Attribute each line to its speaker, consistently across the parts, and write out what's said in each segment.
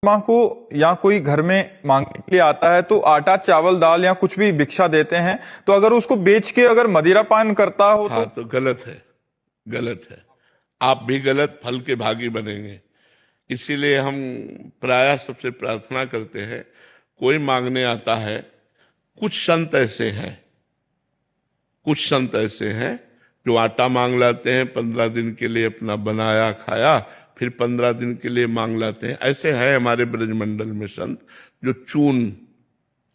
Speaker 1: माँ को या कोई घर में मांगने के लिए आता है तो आटा चावल दाल या कुछ भी भिक्षा देते हैं, तो अगर उसको बेच के अगर मदिरा पान करता हो
Speaker 2: हाँ, तो गलत है, गलत है। आप भी गलत फल के भागी बनेंगे। इसीलिए हम प्रायः सबसे प्रार्थना करते हैं, कोई मांगने आता है, कुछ संत ऐसे हैं जो आटा मांग लाते हैं, 15 दिन के लिए अपना बनाया खाया, फिर 15 दिन के लिए मांग लाते हैं। ऐसे हैं हमारे ब्रजमंडल में संत जो चून,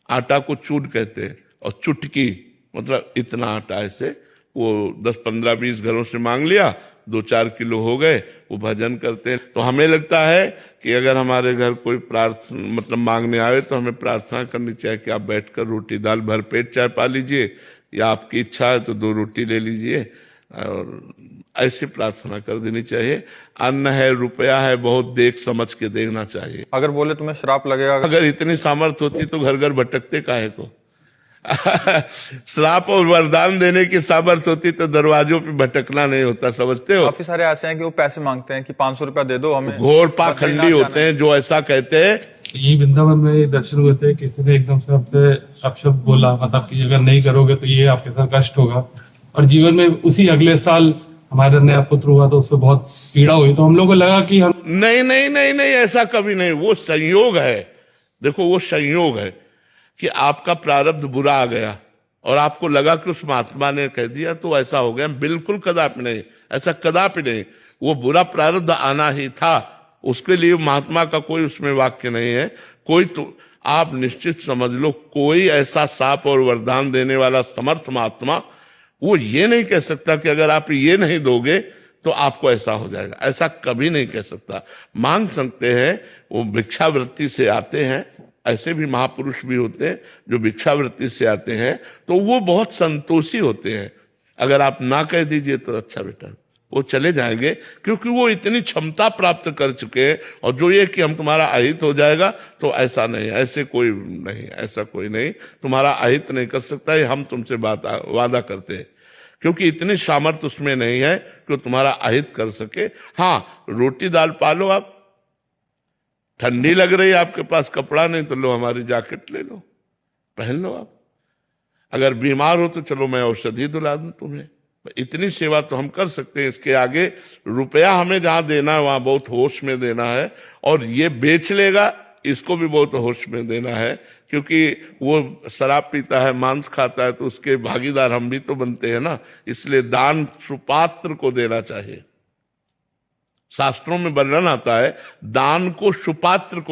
Speaker 2: आटा को चून कहते हैं, और चुटकी मतलब इतना आटा ऐसे वो 10, 15, 20 घरों से मांग लिया, 2-4 किलो हो गए, वो भजन करते हैं। तो हमें लगता है कि अगर हमारे घर कोई प्रार्थना मतलब मांगने आए तो हमें प्रार्थना करनी चाहिए कि आप बैठकर रोटी दाल भर पेट चाय पा लीजिए, या आपकी इच्छा है तो 2 रोटी ले लीजिए, और ऐसी प्रार्थना कर देनी चाहिए। अन्न है, रुपया है, बहुत देख समझ के देना चाहिए।
Speaker 1: अगर बोले तुम्हें श्राप लगेगा,
Speaker 2: अगर इतनी सामर्थ्य होती तो घर घर भटकते काहे को। श्राप और वरदान देने की सामर्थ्य होती तो दरवाजों पे भटकना नहीं होता, समझते हो।
Speaker 1: काफी सारे ऐसे हैं कि वो पैसे मांगते हैं कि 500 रुपया दे दो हमें।
Speaker 2: घोर पाखंडी होते हैं जो ऐसा कहते हैं।
Speaker 3: ये वृंदावन में दर्शन हुए थे, किसी ने एकदम से हमसे अपशब्द बोला, मतलब कि अगर नहीं करोगे तो ये आपके साथ कष्ट होगा। और जीवन में उसी अगले साल हमारा नया पुत्र हुआ तो उससे बहुत पीड़ा हुई। तो हम लोगों को लगा कि हम
Speaker 2: नहीं, ऐसा कभी नहीं। वो संयोग है, देखो वो संयोग है कि आपका प्रारब्ध बुरा आ गया और आपको लगा कि उस महात्मा ने कह दिया तो ऐसा हो गया। बिल्कुल कदापि नहीं, ऐसा कदापि नहीं। वो बुरा प्रारब्ध आना ही था, उसके लिए महात्मा का कोई उसमें वाक्य नहीं है। कोई तो आप निश्चित समझ लो, कोई ऐसा साप और वरदान देने वाला समर्थ महात्मा वो ये नहीं कह सकता कि अगर आप ये नहीं दोगे तो आपको ऐसा हो जाएगा, ऐसा कभी नहीं कह सकता। मांग सकते हैं, वो भिक्षावृत्ति से आते हैं, ऐसे भी महापुरुष भी होते हैं जो भिक्षावृत्ति से आते हैं, तो वो बहुत संतोषी होते हैं। अगर आप ना कह दीजिए तो अच्छा बेटा, वो चले जाएंगे, क्योंकि वो इतनी क्षमता प्राप्त कर चुके हैं। और जो ये कि हम तुम्हारा अहित हो जाएगा, तो ऐसा नहीं, ऐसे कोई नहीं, ऐसा कोई नहीं, तुम्हारा अहित नहीं कर सकता, ये हम तुमसे वादा करते हैं, क्योंकि इतनी सामर्थ्य उसमें नहीं है कि तुम्हारा अहित कर सके। हाँ, रोटी दाल पालो आप, ठंडी लग रही है, आपके पास कपड़ा नहीं तो लो हमारी जैकेट ले लो, पहन लो आप। अगर बीमार हो तो चलो मैं औषधि दिला दूं तुम्हें। इतनी सेवा तो हम कर सकते हैं। इसके आगे रुपया हमें जहां देना है वहां बहुत होश में देना है, और ये बेच लेगा इसको भी बहुत होश में देना है, क्योंकि वो शराब पीता है, मांस खाता है, तो उसके भागीदार हम भी तो बनते हैं ना। इसलिए दान सुपात्र को देना चाहिए। शास्त्रों में वर्णन आता है दान को सुपात्र को